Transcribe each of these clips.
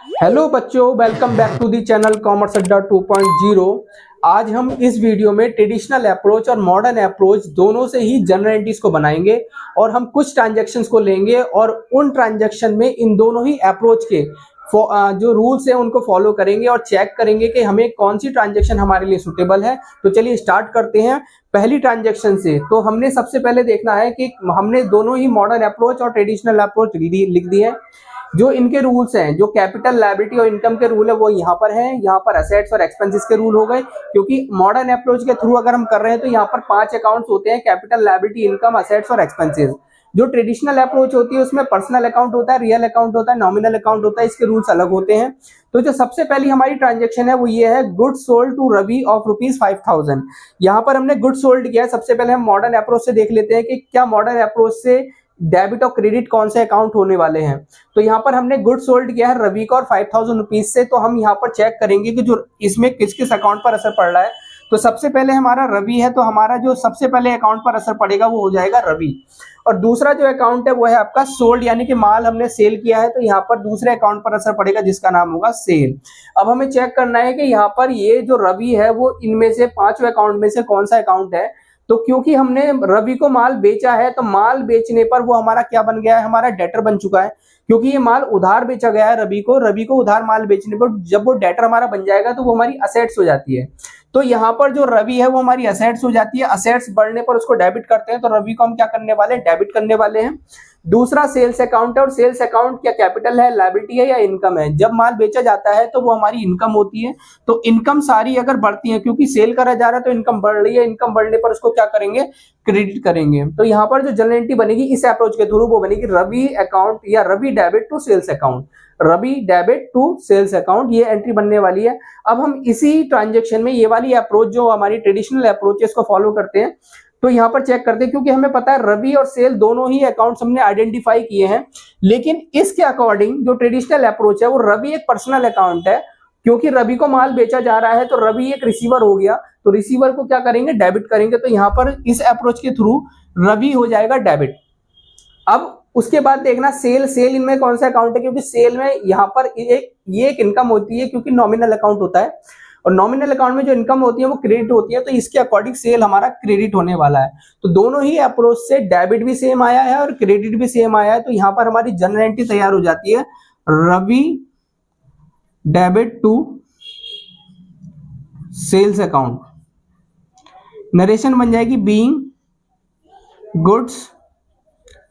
Hello बच्चों, welcome back to the channel commerce Adda 2.0। आज हम इस वीडियो में ट्रेडिशनल अप्रोच और मॉडर्न अप्रोच दोनों से ही जनरल एंट्रीज को बनाएंगे और हम कुछ ट्रांजैक्शंस को लेंगे और उन ट्रांजैक्शन में इन दोनों ही अप्रोच के जो रूल्स हैं उनको फॉलो करेंगे और चेक करेंगे कि हमें कौन सी ट्रांजैक्शन हमारे लिए सुटेबल है। तो चलिए स्टार्ट करते हैं पहली ट्रांजैक्शन से। तो हमने सबसे पहले देखना है कि हमने दोनों ही मॉडर्न अप्रोच और ट्रेडिशनल अप्रोच लिख दी है। जो इनके रूल्स हैं, जो कैपिटल, लायबिलिटी और इनकम के रूल है वो यहाँ पर हैं। यहाँ पर असेट्स और एक्सपेंसेस के रूल हो गए, क्योंकि मॉडर्न अप्रोच के थ्रू अगर हम कर रहे हैं तो यहाँ पर 5 अकाउंट्स होते हैं: कैपिटल, लायबिलिटी, इनकम, असेट्स और एक्सपेंसेस। जो ट्रेडिशनल अप्रोच होती है उसमें पर्सनल अकाउंट होता है, रियल अकाउंट होता है, नॉमिनल अकाउंट होता है। इसके रूल्स अलग होते हैं। तो जो सबसे पहली हमारी ट्रांजेक्शन है वो ये है, good sold to Ravi of ₹5,000। यहाँ पर हमने गुड सोल्ड किया है। सबसे पहले हम मॉडर्न अप्रोच से देख लेते हैं कि क्या मॉडर्न अप्रोच से डेबिट और क्रेडिट कौन से अकाउंट होने वाले हैं। तो यहाँ पर हमने गुड सोल्ड किया है रवि का और ₹5,000 से। तो हम यहाँ पर चेक करेंगे कि जो इसमें किस किस अकाउंट पर असर पड़ रहा है। तो सबसे पहले हमारा रवि है, तो हमारा जो सबसे पहले अकाउंट पर असर पड़ेगा वो हो जाएगा रवि। और दूसरा जो अकाउंट है वो है आपका सोल्ड, यानी कि माल हमने सेल किया है, तो यहाँ पर दूसरे अकाउंट पर असर पड़ेगा जिसका नाम होगा सेल। अब हमें चेक करना है कि यहाँ पर ये जो रवि है वो इनमें से 5 अकाउंट में से कौन सा अकाउंट है। तो क्योंकि हमने रवि को माल बेचा है तो माल बेचने पर वो हमारा क्या बन गया है, हमारा डेटर बन चुका है। क्योंकि ये माल उधार बेचा गया है रवि को उधार माल बेचने पर जब वो डेटर हमारा बन जाएगा तो वो हमारी असेट्स हो जाती है। तो यहाँ पर जो रवि है वो हमारी असेट्स हो जाती है। असेट्स बढ़ने पर उसको डेबिट करते हैं, तो रवि को हम क्या करने वाले हैं, डेबिट करने वाले हैं। दूसरा सेल्स अकाउंट है, और सेल्स अकाउंट क्या कैपिटल है, लायबिलिटी है या इनकम है। जब माल बेचा जाता है तो वो हमारी इनकम होती है। तो इनकम सारी अगर बढ़ती है, क्योंकि सेल करा जा रहा है तो इनकम बढ़ रही है, इनकम बढ़ने पर उसको क्या करेंगे, क्रेडिट करेंगे। तो यहाँ पर जो जनरल एंट्री बनेगी इस अप्रोच के थ्रू वो बनेगी रवि अकाउंट या Ravi debit to sales account, Ravi debit to sales account, ये एंट्री बनने वाली है। अब हम इसी ट्रांजेक्शन में ये वाली अप्रोच जो हमारी ट्रेडिशनल अप्रोच है इसको फॉलो करते हैं। तो यहाँ पर चेक करते हैं, क्योंकि हमें पता है रवि और सेल दोनों ही अकाउंट्स हमने आइडेंटिफाई किए हैं। लेकिन इसके अकॉर्डिंग जो ट्रेडिशनल अप्रोच है वो रवि एक पर्सनल अकाउंट है। क्योंकि रवि को माल बेचा जा रहा है तो रवि एक रिसीवर हो गया, तो रिसीवर को क्या करेंगे, डेबिट करेंगे। तो यहाँ पर इस अप्रोच के थ्रू रवि हो जाएगा डेबिट। अब उसके बाद देखना सेल इनमें कौन सा अकाउंट है, क्योंकि सेल में यहाँ पर ये एक इनकम होती है, क्योंकि नॉमिनल अकाउंट होता है और नॉमिनल अकाउंट में जो इनकम होती है वो क्रेडिट होती है। तो इसके अकॉर्डिंग सेल हमारा क्रेडिट होने वाला है। तो दोनों ही अप्रोच से डेबिट भी सेम आया है और क्रेडिट भी सेम आया है। तो यहाँ पर हमारी जनरल एंट्री तैयार हो जाती है, Ravi debit to sales account. Narration बन जाएगी बीइंग गुड्स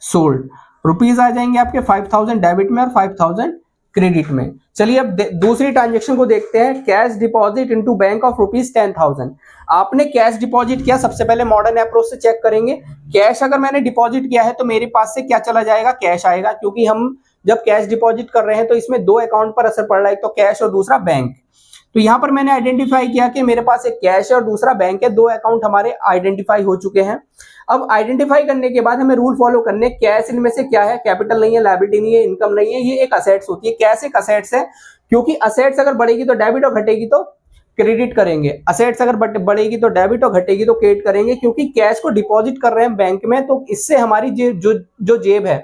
सोल्ड। रुपीज आ जाएंगे आपके 5,000 डेबिट में और 5,000 क्रेडिट में। चलिए अब दूसरी ट्रांजेक्शन को देखते हैं, cash deposit into bank of ₹10,000। आपने कैश डिपॉजिट किया, सबसे पहले मॉडर्न अप्रोच से चेक करेंगे। कैश अगर मैंने डिपॉजिट किया है तो मेरे पास से क्या चला जाएगा, कैश आएगा। क्योंकि हम जब कैश डिपॉजिट कर रहे हैं तो इसमें 2 अकाउंट पर असर पड़ रहा है, एक तो कैश और दूसरा बैंक। तो यहाँ पर मैंने आइडेंटिफाई किया कि मेरे पास एक कैश है और दूसरा बैंक है, 2 अकाउंट हमारे आइडेंटिफाई हो चुके हैं। अब आइडेंटिफाई करने के बाद हमें रूल फॉलो करने, कैश इनमें से क्या है, कैपिटल नहीं है, लायबिलिटी नहीं है, इनकम नहीं है, ये एक असेट्स होती है। कैश एक असेट्स है, क्योंकि असेट्स अगर बढ़ेगी तो डेबिट और घटेगी तो क्रेडिट करेंगे। असेट्स अगर बढ़ेगी तो डेबिट और घटेगी तो क्रेडिट करेंगे। क्योंकि कैश को डिपॉजिट कर रहे हैं बैंक में तो इससे हमारी जो जेब है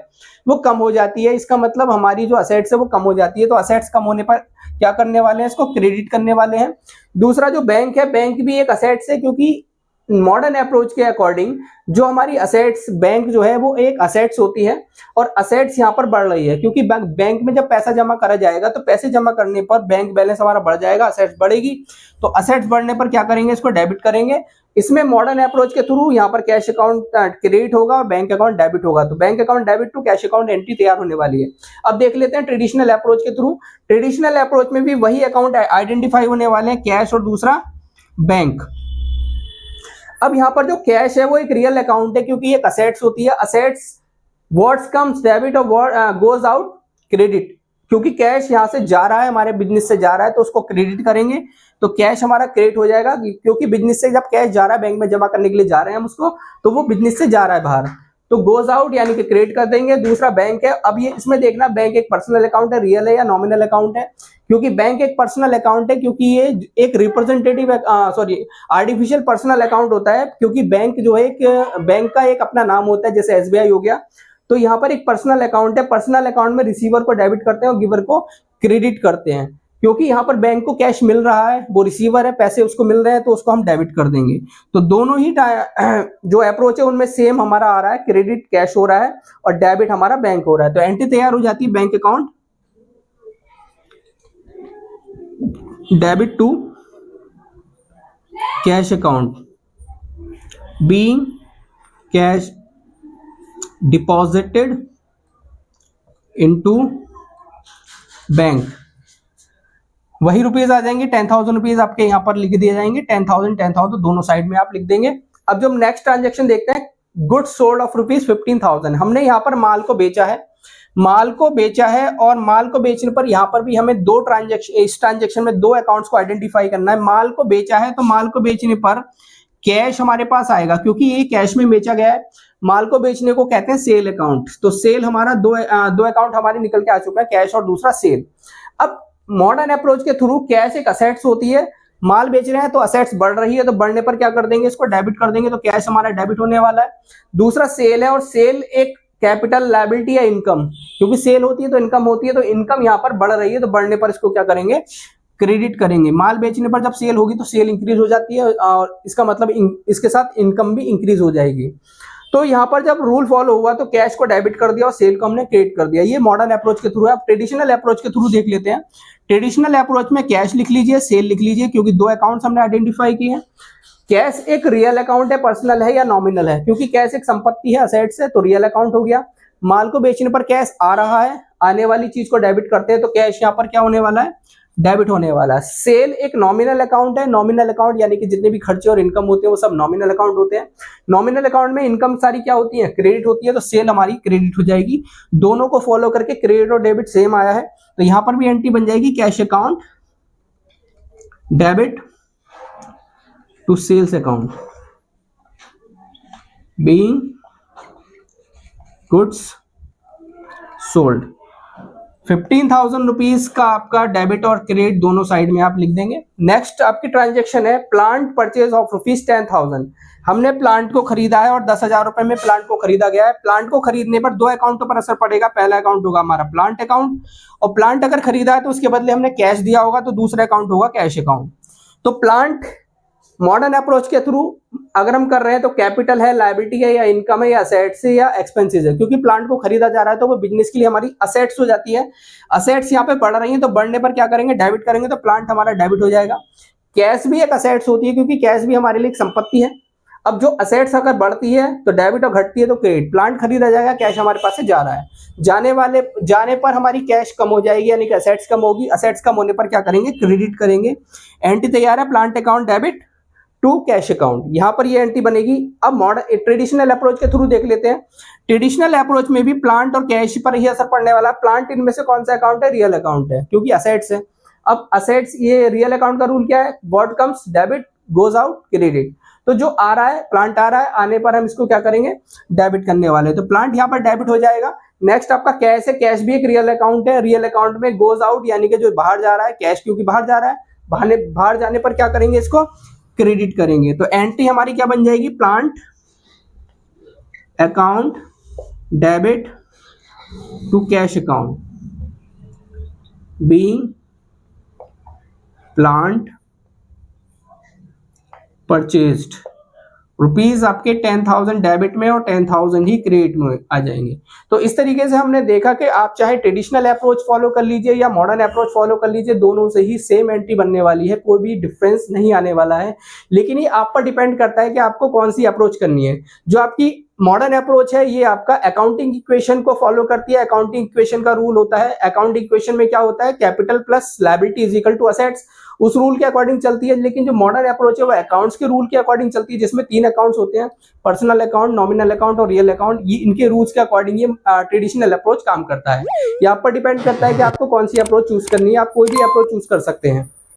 वो कम हो जाती है। इसका मतलब हमारी जो असेट्स है वो कम हो जाती है। तो असेट्स कम होने पर क्या करने वाले हैं, इसको क्रेडिट करने वाले हैं। दूसरा जो बैंक है, बैंक भी एक असेट्स है, क्योंकि मॉडर्न अप्रोच के अकॉर्डिंग जो हमारी असेट्स, बैंक जो है वो एक असेट्स होती है और असेट्स यहाँ पर बढ़ रही है। क्योंकि बैंक में जब पैसा जमा करा जाएगा तो पैसे जमा करने पर बैंक बैलेंस हमारा बढ़ जाएगा, असेट्स बढ़ेगी। तो असेट्स बढ़ने पर क्या करेंगे, इसको डेबिट करेंगे। इसमें मॉडर्न अप्रोच के थ्रू यहाँ पर कैश अकाउंट क्रेडिट होगा और बैंक अकाउंट डेबिट होगा। तो bank account debit to cash account entry तैयार होने वाली है। अब देख लेते हैं ट्रेडिशनल अप्रोच के थ्रू। ट्रेडिशनल अप्रोच में भी वही अकाउंट आइडेंटिफाई होने वाले हैं, कैश और दूसरा बैंक। अब यहाँ पर जो कैश है वो एक रियल अकाउंट है, क्योंकि एक असेट्स होती है। असेट्स व्हाट्स कम्स डेबिट और गोज आउट क्रेडिट। क्योंकि कैश यहाँ से जा रहा है, हमारे बिजनेस से जा रहा है, तो उसको क्रेडिट करेंगे। तो कैश हमारा क्रेडिट हो जाएगा, क्योंकि बिजनेस से जब कैश जा रहा है, बैंक में जमा करने के लिए जा रहे हैं हम उसको, तो वो बिजनेस से जा रहा है बाहर। तो गोज आउट यानी कि क्रेडिट कर देंगे। दूसरा बैंक है। अब ये इसमें देखना, बैंक एक पर्सनल अकाउंट है, रियल है या नॉमिनल अकाउंट है। क्योंकि बैंक एक पर्सनल अकाउंट है, क्योंकि ये एक रिप्रेजेंटेटिव आर्टिफिशियल पर्सनल अकाउंट होता है। क्योंकि बैंक जो है एक बैंक का एक अपना नाम होता है, जैसे एसबीआई हो गया। तो यहाँ पर एक पर्सनल अकाउंट है। पर्सनल अकाउंट में रिसीवर को डेबिट करते हैं और गिवर को क्रेडिट करते हैं, क्योंकि यहाँ पर बैंक को कैश मिल रहा है, वो रिसीवर है, पैसे उसको मिल रहे हैं, तो उसको हम डेबिट कर देंगे। तो दोनों ही जो अप्रोच है उनमें सेम हमारा आ रहा है, क्रेडिट कैश हो रहा है और डेबिट हमारा बैंक हो रहा है। तो एंट्री तैयार हो जाती है, bank account debit to cash account being cash deposited into bank. वही रुपीज आ जाएंगे, 10,000 रुपीज आपके यहाँ पर लिख दिए जाएंगे, 10,000 दोनों साइड में आप लिख देंगे। अब जो नेक्स्ट ट्रांजेक्शन देखते हैं, गुड्स सोल्ड ऑफ रुपीज 15,000। हमने यहाँ पर माल को बेचा है, और माल को बेचने पर यहाँ पर भी हमें दो ट्रांजेक्शन, इस ट्रांजेक्शन में दो अकाउंट्स को आइडेंटिफाई करना है। माल को बेचा है तो माल को बेचने पर कैश हमारे पास आएगा, क्योंकि ये कैश में बेचा गया है। माल को बेचने को कहते हैं सेल अकाउंट। तो सेल हमारा दो अकाउंट हमारे निकल के आ चुका है, कैश और दूसरा सेल। अब मॉडर्न अप्रोच के थ्रू कैश एक असेट्स होती है, माल बेच रहे हैं तो असेट्स बढ़ रही है, तो बढ़ने पर क्या कर देंगे, इसको डेबिट कर देंगे, तो कैश हमारा डेबिट होने वाला है। दूसरा सेल है, और सेल एक कैपिटल लायबिलिटी या इनकम, क्योंकि सेल होती है तो इनकम होती है, तो इनकम यहाँ पर बढ़ रही है, तो बढ़ने पर इसको क्या करेंगे, क्रेडिट करेंगे। माल बेचने पर जब सेल होगी तो सेल इंक्रीज हो जाती है, और इसका मतलब इसके साथ इनकम भी इंक्रीज हो जाएगी। तो यहाँ पर जब रूल फॉलो हुआ तो कैश को डेबिट कर दिया और सेल को हमने क्रेडिट कर दिया। ये मॉडर्न अप्रोच के थ्रू है। अब ट्रेडिशनल अप्रोच के थ्रू देख लेते हैं। ट्रेडिशनल अप्रोच में कैश लिख लीजिए, सेल लिख लीजिए, क्योंकि दो अकाउंट्स हमने आइडेंटिफाई किए हैं। कैश एक रियल अकाउंट है, पर्सनल है या नॉमिनल है, क्योंकि कैश एक संपत्ति है, असेट्स है, तो रियल अकाउंट हो गया। माल को बेचने पर कैश आ रहा है, आने वाली चीज को डेबिट करते हैं, तो कैश यहाँ पर क्या होने वाला है, डेबिट होने वाला है। सेल एक नॉमिनल अकाउंट है, नॉमिनल अकाउंट यानी कि जितने भी खर्चे और इनकम होते हैं वो सब नॉमिनल अकाउंट होते हैं। नॉमिनल अकाउंट में इनकम सारी क्या होती है, क्रेडिट होती है, तो सेल हमारी क्रेडिट हो जाएगी। दोनों को फॉलो करके क्रेडिट और डेबिट सेम आया है, तो यहां पर भी एंट्री बन जाएगी, cash account debit to sales account being goods sold. 15,000 rupees का आपका डेबिट और क्रेडिट दोनों साइड में आप लिख देंगे। नेक्स्ट आपकी ट्रांजेक्शन है प्लांट परचेज ऑफ रुपीज 10,000। हमने प्लांट को खरीदा है और 10,000 रुपए में प्लांट को खरीदा गया है। प्लांट को खरीदने पर दो अकाउंटों पर असर पड़ेगा। पहला अकाउंट होगा हमारा प्लांट अकाउंट, और प्लांट अगर खरीदा है तो उसके बदले हमने कैश दिया होगा, तो दूसरा अकाउंट होगा कैश अकाउंट। तो प्लांट मॉडर्न अप्रोच के थ्रू अगर हम कर रहे हैं तो कैपिटल है, लायबिलिटी है, या इनकम है, या असेट्स है, या एक्सपेंसेस है। क्योंकि प्लांट को खरीदा जा रहा है तो वो बिजनेस के लिए हमारी असेट्स हो जाती है। असेट्स यहाँ पे बढ़ रही हैं, तो बढ़ने पर क्या करेंगे, डेबिट करेंगे, तो प्लांट हमारा डेबिट हो जाएगा। कैश भी एक असेट्स होती है, क्योंकि कैश भी हमारे लिए एक संपत्ति है। अब जो असेट्स अगर बढ़ती है तो डेबिट और घटती है तो क्रेडिट। प्लांट खरीदा जाएगा, कैश हमारे पास से जा रहा है, जाने पर हमारी कैश कम हो जाएगी, यानी कि असेट्स कम होगी। असेट्स कम होने पर क्या करेंगे, क्रेडिट करेंगे। एंट्री तैयार है, plant account debit to cash account, यहां पर ये एंट्री बनेगी। अब मॉडर्न ट्रेडिशनल अप्रोच के थ्रू देख लेते हैं। ट्रेडिशनल अप्रोच में भी प्लांट और कैश पर ही असर पड़ने वाला है। प्लांट इनमें से कौन सा अकाउंट है, रियल अकाउंट है, क्योंकि असेट्स है। अब असेट्स, ये रियल अकाउंट का रूल क्या है, what comes debit goes out credit. तो जो आ रहा है, प्लांट आ रहा है, आने पर हम इसको क्या करेंगे, डेबिट करने वाले, तो प्लांट यहाँ पर डेबिट हो जाएगा। नेक्स्ट आपका कैश है, कैश भी एक रियल अकाउंट है। रियल अकाउंट में गोज आउट यानी कि जो बाहर जा रहा है, कैश क्योंकि बाहर जा रहा है, बाहर जाने पर क्या करेंगे, इसको क्रेडिट करेंगे। तो एंट्री हमारी क्या बन जाएगी, plant account debit to cash account being plant purchased. Rupees आपके 10,000 डेबिट में और 10,000 ही क्रेडिट में आ जाएंगे। तो इस तरीके से हमने देखा कि आप चाहे ट्रेडिशनल अप्रोच फॉलो कर लीजिए या मॉडर्न अप्रोच फॉलो कर लीजिए, दोनों से ही सेम एंट्री बनने वाली है, कोई भी डिफरेंस नहीं आने वाला है। लेकिन ये आप पर डिपेंड करता है कि आपको कौन सी अप्रोच करनी है। जो आपकी मॉडर्न अप्रोच है ये आपका अकाउंटिंग इक्वेशन को फॉलो करती है। अकाउंटिंग इक्वेशन का रूल होता है, अकाउंटिंग इक्वेशन में क्या होता है, capital plus liability is equal to assets, उस रूल के अकॉर्डिंग चलती है। लेकिन जो मॉडर्न अप्रोच है वो अकाउंट्स के रूल के अकॉर्डिंग चलती है, जिसमें 3 अकाउंट्स होते हैं, पर्सनल अकाउंट, नॉमिनल अकाउंट और रियल अकाउंट। ये इनके रूल्स के अकॉर्डिंग ये ट्रेडिशनल अप्रोच काम करता है। ये आप पर डिपेंड करता है कि आपको कौन सी अप्रोच चूज करनी है। आप कोई भी अप्रोच चूज कर सकते हैं।